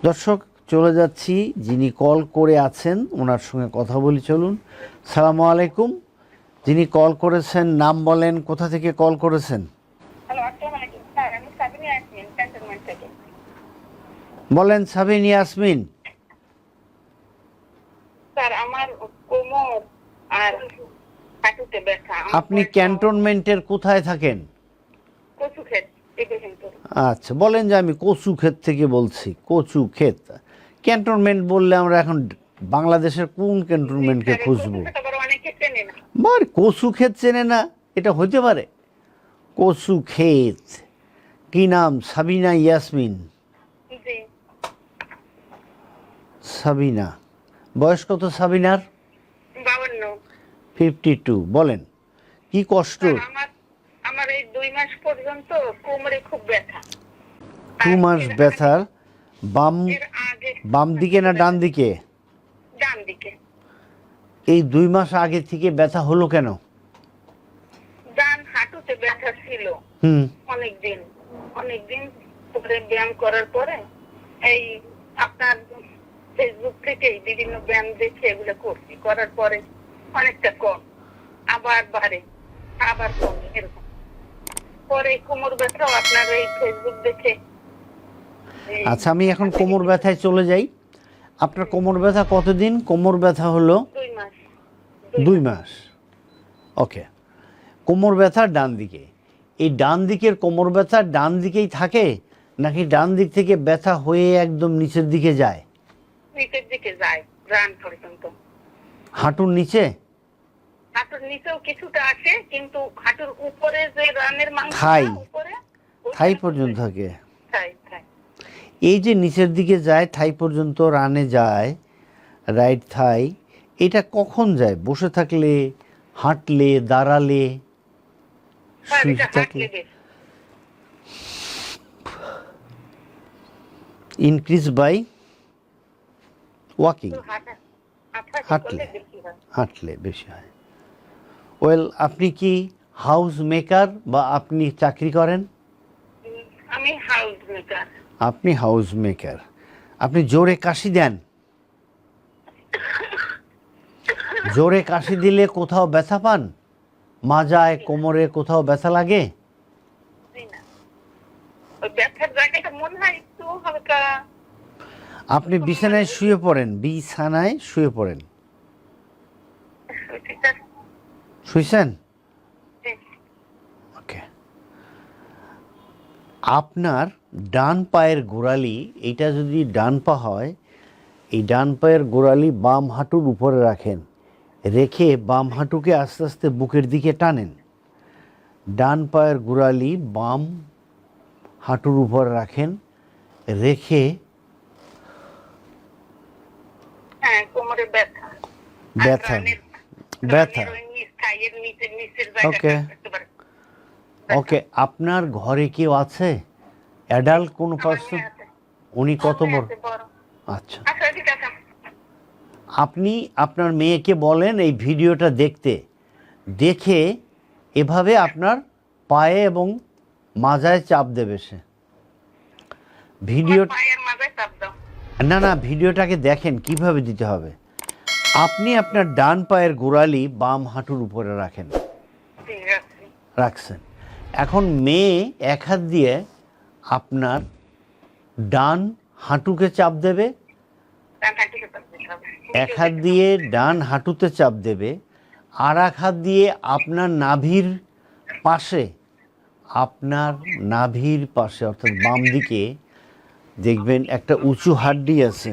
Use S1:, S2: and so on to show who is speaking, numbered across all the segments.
S1: দর্শক চলে যাচ্ছি, যিনি কল করে আছেন ওনার সঙ্গে কথা বলি। চলুন। সালামু আলাইকুম। যিনি কল করেছেন নাম বলেন, কোথা থেকে কল করেছেন?
S2: হ্যালো, আসসালামু আলাইকুম স্যার। আমি সাবিনা ইয়াসমিন ক্যান্টনমেন্ট থেকে।
S1: বলেন সাবিনা ইয়াসমিন।
S2: স্যার, আমার কোমর আর হাঁটুতে ব্যথা।
S1: আপনি ক্যান্টনমেন্টের কোথায় থাকেন?
S2: কচুক্ষেত ইব্রাহিমপুর।
S1: আচ্ছা, বলেন যে আমি কচুক্ষেত থেকে বলছি। কচুক্ষেত ক্যান্টনমেন্ট বললে আমরা এখন বাংলাদেশের কোন ক্যান্টনমেন্টকে খুঁজবো?
S2: অনেকে চেনে না।
S1: মানে কচুক্ষেত চেনে না, এটা হইতে পারে? কচুক্ষেত কি নাম? সাবিনা ইয়াসমিন।
S2: জি।
S1: সাবিনা, বয়স কত সাবিনার?
S2: 52।
S1: 52। বলেন কি কষ্ট?
S2: আমার এই 2 মাস পর্যন্ত কোমরে খুব ব্যথা।
S1: 2 মাস ব্যথার বাম দিকে না ডান দিকে?
S2: ডান দিকে।
S1: এই 2 মাস আগে থেকে ব্যথা হলো কেন?
S2: ডান হাঁটুতে ব্যথা ছিল অনেকদিন পরে ব্যায়াম করার পরে এই আপনার ফেসবুক থেকে বিভিন্ন ব্যায়াম দেখে এগুলো করছি, করার পরে অনেকটা কম, আবার বাড়ে, আবার কমে, এরকম। পরে কোমর ব্যথাও আপনার এই ফেসবুক দেখে।
S1: আচ্ছা, আমি এখন কোমর ব্যথায় চলে যাই। আপনার কোমর ব্যথা কতদিন? কোমর ব্যথা হলো
S2: 2 মাস।
S1: 2 মাস। ওকে। কোমর ব্যথা ডান দিকে। এই ডান দিকের কোমর ব্যথা ডান দিকেই থাকে নাকি ডান দিক থেকে ব্যথা হয়ে একদম নিচের দিকে যায়?
S2: নিচের দিকে যায়, রান পর্যন্ত।
S1: হাঁটুর নিচে?
S2: হাঁটুর নিচেও কিছুটা আছে, কিন্তু হাঁটুর উপরে যে রানের মাংস উপরে,
S1: থাই পর্যন্ত থাকে।
S2: থাই।
S1: এই যে নিচের দিকে যায়, থাই পর্যন্ত রানে যায়, রাইট থাই, এটা কখন যায়? বসে থাকলে, হাঁটলে, দাঁড়ালে, শুয়ে থাকলে? ইনক্রিজ বাই ওয়াকিং, হাঁটলে বেশি হয়। ওয়েল, আপনি কি হাউস মেকার বা আপনি চাকরি করেন?
S2: আমি হাউস মেকার।
S1: আপনি হাউস মেকার। আপনি জোরে কাশি দেন? জোরে কাশি দিলে কোথাও ব্যথা পান? মাজায়, কোমরে কোথাও ব্যথা লাগে? আপনি বিছানায় শুয়ে পড়েন, বিছানায় শুয়ে পড়েন। শুয়েছেন? ওকে। আপনার ডান পায়ের গোড়ালি, এইটা যদি ডান পা হয়, এই ডান পায়ের গোড়ালি বাম হাঁটুর উপরে রাখেন, রেখে বাম হাঁটুকে আস্তে আস্তে বুকের দিকে টানেন। ডান পায়ের গোড়ালি বাম হাঁটুর উপরে রাখেন, রেখে ব্যথা ওকে ওকে। আপনার ঘরে কেউ আছে? অ্যাডাল্ট কোনো পার্সন? উনি কত বড়? আচ্ছা, আপনি আপনার মেয়েকে বলেন এই ভিডিওটা দেখতে, দেখে এভাবে আপনার পায়ে এবং মাজায় চাপ দেবে সে। ভিডিও না, ভিডিওটাকে দেখেন কিভাবে দিতে হবে। আপনি আপনার ডান পায়ের গোড়ালি বাম হাঁটুর উপরে রাখেন, রাখছেন। এখন মেয়ে এক হাত দিয়ে আপনার ডান হাঁটুকে চাপ দেবে, এক হাত দিয়ে ডান হাঁটুতে চাপ দেবে, আর এক হাত দিয়ে আপনার নাভির পাশে, অর্থাৎ বাম দিকে দেখবেন একটা উঁচু হাড্ডি আছে।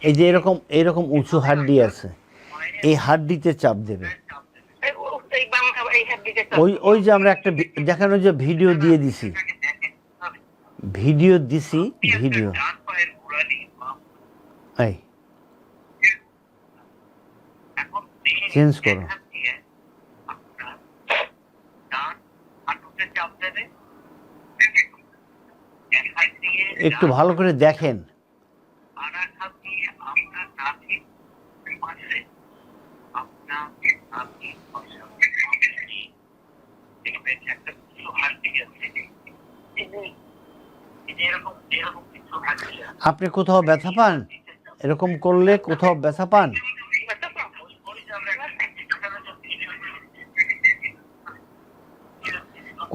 S1: এই যে এরকম উঁচু হাড্ডি আছে, এই হাড্ডিতে চাপ দেবে। ওই যে আমরা একটা দেখানো যে ভিডিও দিয়ে দিছি, ভিডিও এই চেঞ্জ করো, একটু ভালো করে দেখেন। আপনি কোথাও ব্যথা পান? এরকম করলে কোথাও ব্যথা পান?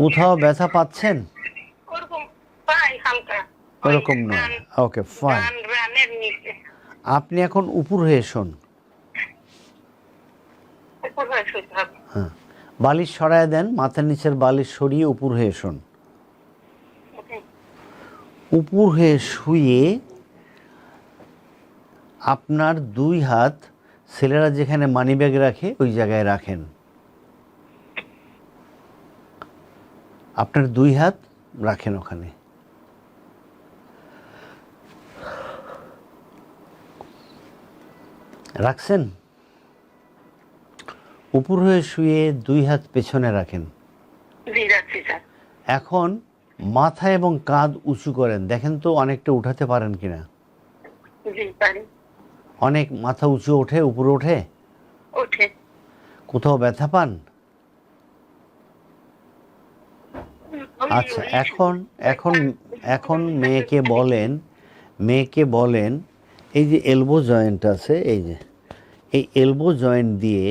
S1: কোথাও ব্যথা পাচ্ছেন?
S2: ওরকম পাই হালকা।
S1: ওরকম নয়। ওকে, ফাইন।
S2: রানের নিচে।
S1: আপনি এখন উপর হয়ে শোন।
S2: উপর হয়ে শুতে হবে।
S1: হ্যাঁ, বালিশ সরায় দেন, মাথার নিচের বালিশ সরিয়ে উপর হয়ে শোন। উপর হয়ে শুয়ে আপনার 2 হাত ছেলেরা যেখানে মানিব্যাগ রাখে ওই জায়গায় রাখেন। আপনার 2 হাত রাখেন ওখানে। রাখছেন? উপর হয়ে শুয়ে 2 হাত পেছনে রাখেন। এখন মাথা এবং কাঁধ উঁচু করেন, দেখেন তো অনেকটা উঠাতে পারেন কিনা। অনেক মাথা উঁচু ওঠে, উপরে ওঠে?
S2: ওঠে।
S1: কোথাও ব্যথা পান? আচ্ছা, এখন এখন এখন মেয়েকে বলেন এই যে এলবো জয়েন্ট আছে, এই যে এই এলবো জয়েন্ট দিয়ে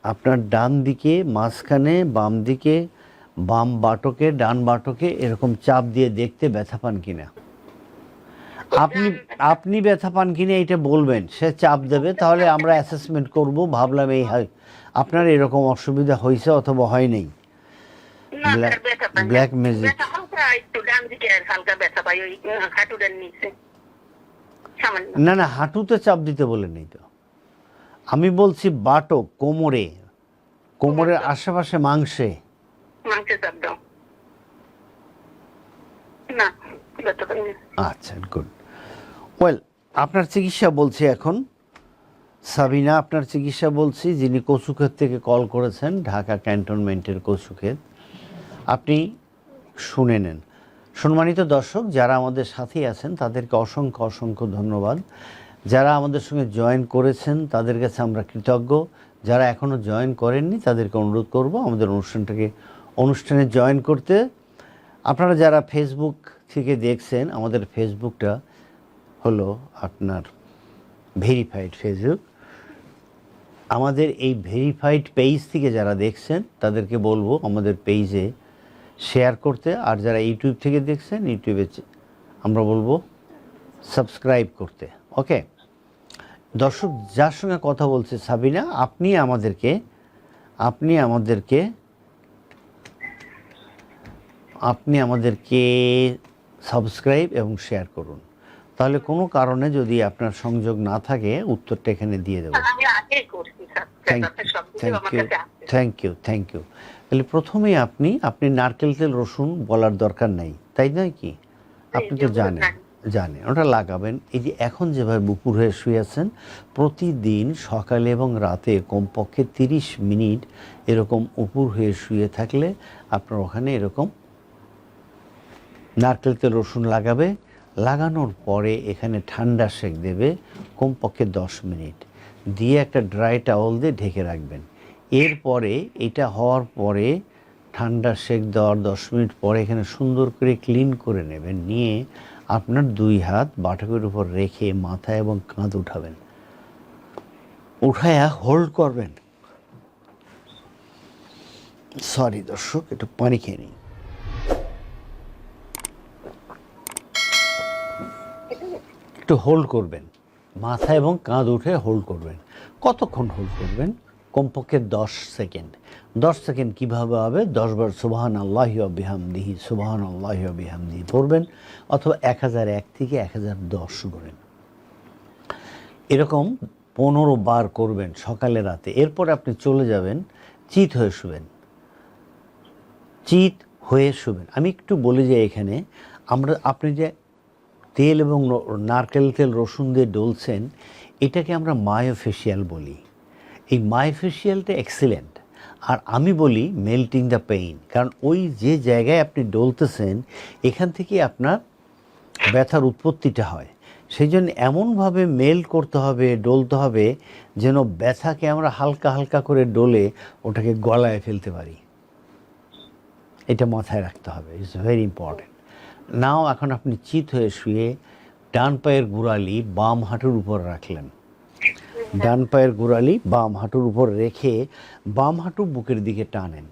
S1: আপনার ডান দিকে মাঝখানে, বাম দিকে, বাম বাটকে, ডান বাটকে এরকম চাপ দিয়ে দেখতে ব্যথা পান কিনা। আপনি ব্যথা পান কিনা এটা বলবেন, সে চাপ দেবে, তাহলে আমরা অ্যাসেসমেন্ট করব। ভাবলাম এই আপনার এরকম অসুবিধা হয়েছে অথবা হয় নাই। Black magic. না না, হাঁটুতে চাপ দিতে বলে নেই তো, আমি বলছি বাটক, কোমরের আশেপাশে মাংসে। আচ্ছা, গুড। ওয়েল, আপনার চিকিৎসা বলছি এখন সাবিনা, আপনার চিকিৎসা বলছি, যিনি কচুক্ষেত থেকে কল করেছেন, ঢাকা ক্যান্টনমেন্টের কচুক্ষেত। আপনি শুনে নেন। সম্মানিত দর্শক, যারা আমাদের সাথেই আছেন তাদেরকে অসংখ্য অসংখ্য ধন্যবাদ। যারা আমাদের সঙ্গে জয়েন করেছেন তাদের কাছে আমরা কৃতজ্ঞ। যারা এখনও জয়েন করেননি তাদেরকে অনুরোধ করব আমাদের অনুষ্ঠানে জয়েন করতে। আপনারা যারা ফেসবুক থেকে দেখছেন, আমাদের ফেসবুকটা হলো আপনার ভেরিফাইড ফেসবুক। আমাদের এই ভেরিফাইড পেজ থেকে যারা দেখছেন তাদেরকে বলবো আমাদের পেজে শেয়ার করতে, আর যারা ইউটিউব থেকে দেখছেন ইউটিউবে আমরা বলবো সাবস্ক্রাইব করতে। ওকে দর্শক, যার সঙ্গে কথা বলছে সাবিনা, আপনি আমাদেরকে সাবস্ক্রাইব এবং শেয়ার করুন। তাহলে কোনো কারণে যদি আপনার সংযোগ না থাকে, উত্তরটা এখানে দিয়ে দেবো। Thank you. তাহলে প্রথমেই আপনি নারকেল তেল রসুন বলার দরকার নাই, তাই নয় কি? আপনি তো জানেন ওটা লাগাবেন। এই যে এখন যেভাবে উপর হয়ে শুয়ে আছেন, প্রতিদিন সকালে এবং রাতে কমপক্ষে 30 মিনিট এরকম উপর হয়ে শুয়ে থাকলে আপনার ওখানে এরকম নারকেল তেল রসুন লাগানোর পরে এখানে ঠান্ডা সেঁক দেবে কমপক্ষে 10 মিনিট, দিয়ে একটা ড্রাই টাওয়াল দিয়ে ঢেকে রাখবেন। এরপরে এটা হওয়ার পরে ঠান্ডা সেঁক দেওয়ার 10 মিনিট পরে এখানে সুন্দর করে ক্লিন করে নেবেন। নিয়ে আপনার 2 হাত বাটকের উপর রেখে মাথা এবং কাঁধ উঠাবেন, উঠায়া হোল্ড করবেন। সরি দর্শক, একটু পানি খেয়ে নিই। একটু হোল্ড করবেন, মাথা এবং কাঁধ উঠে হোল্ড করবেন। কতক্ষণ হোল্ড করবেন? কমপক্ষে 10 সেকেন্ড। 10 সেকেন্ড কীভাবে হবে? 10 বার সুবহানাল্লাহি ওয়া বিহামদিহি সুবহানাল্লাহি ওয়া বিহামদিহি পড়বেন, অথবা 1001 থেকে 1010 করেন। এরকম 15 বার করবেন সকালে রাতে। এরপর আপনি চলে যাবেন, চিত হয়ে শুবেন। আমি একটু বলে যাই এখানে, আপনি যে তেল এবং নারকেল তেল রসুন দিয়ে ডলছেন, এটাকে আমরা মায়োফেশিয়াল বলি। এই মায়োফেশিয়ালটা এক্সিলেন্ট। আর আমি বলি মেল্টিং দ্য পেইন, কারণ ওই যে জায়গায় আপনি ডলতেছেন এখান থেকে আপনার ব্যথার উৎপত্তিটা হয়। সেই জন্য এমনভাবে মেল্ট করতে হবে, ডলতে হবে, যেন ব্যথাকে আমরা হালকা হালকা করে ডলে ওটাকে গলায় ফেলতে পারি। এটা মাথায় রাখতে হবে, ইটস ভেরি ইম্পর্টেন্ট। নাও এখন আপনি চিত হয়ে শুয়ে ডান পায়ের গোড়ালি বাম হাঁটুর উপর রাখলেন। ডান পায়ের গোড়ালি বাম হাঁটুর উপর রেখে বাম হাঁটু বুকের দিকে টানেন।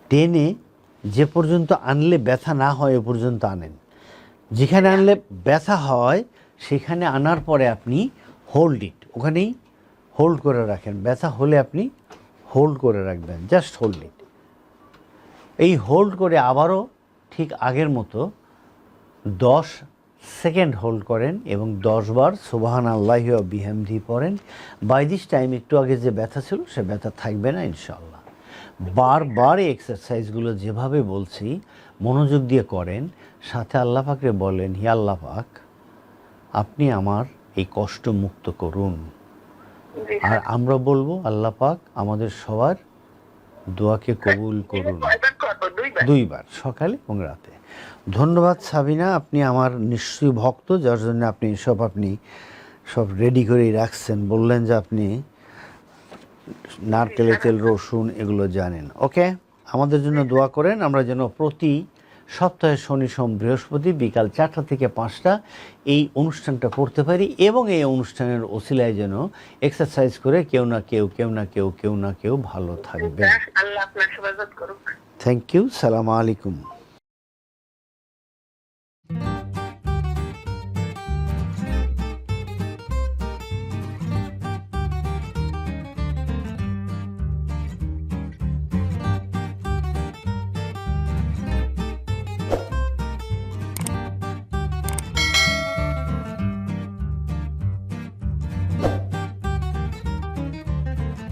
S1: টেনে যে পর্যন্ত আনলে ব্যথা না হয় এ পর্যন্ত আনেন। যেখানে আনলে ব্যথা হয় সেখানে আনার পরে আপনি হোল্ড ইট, ওখানেই হোল্ড করে রাখেন। ব্যথা হলে আপনি হোল্ড করে রাখবেন, জাস্ট হোল্ড ইট। এই হোল্ড করে আবারও ঠিক আগের মতো 10 সেকেন্ড হোল্ড করেন এবং 10 বার সুবহানাল্লাহি ওয়া বিহামদিহি পড়েন। বাই দিস টাইম একটু আগে যে ব্যথা ছিল সে ব্যথা থাকবে না ইনশাআল্লাহ। বারবার এই এক্সারসাইজগুলো যেভাবে বলছি মনোযোগ দিয়ে করেন, সাথে আল্লাহ পাককে বলেন, হে আল্লাহ পাক, আপনি আমার এই কষ্ট মুক্ত করুন। আর আমরা বলবো, আল্লাহ পাক আমাদের সবার দোয়াকে কবুল করুন। 2 বার, সকালে এবং রাতে। ধন্যবাদ সাবিনা, আপনি আমার নিশ্চয়ই ভক্ত, যার জন্য আপনি সব রেডি করেই রাখছেন। বললেন যে আপনি নারকেলের তেল, রসুন এগুলো জানেন। ওকে, আমাদের জন্য দোয়া করেন, আমরা যেন প্রতি সপ্তাহে শনি, সোম, বৃহস্পতি বিকাল 4টা থেকে 5টা এই অনুষ্ঠানটা করতে পারি এবং এই অনুষ্ঠানের ওসিলায় যেন এক্সারসাইজ করে কেউ না কেউ ভালো থাকবে।
S2: আল্লাহ আপনার হেফাজত করুক।
S1: থ্যাংক ইউ, সালাম আলাইকুম।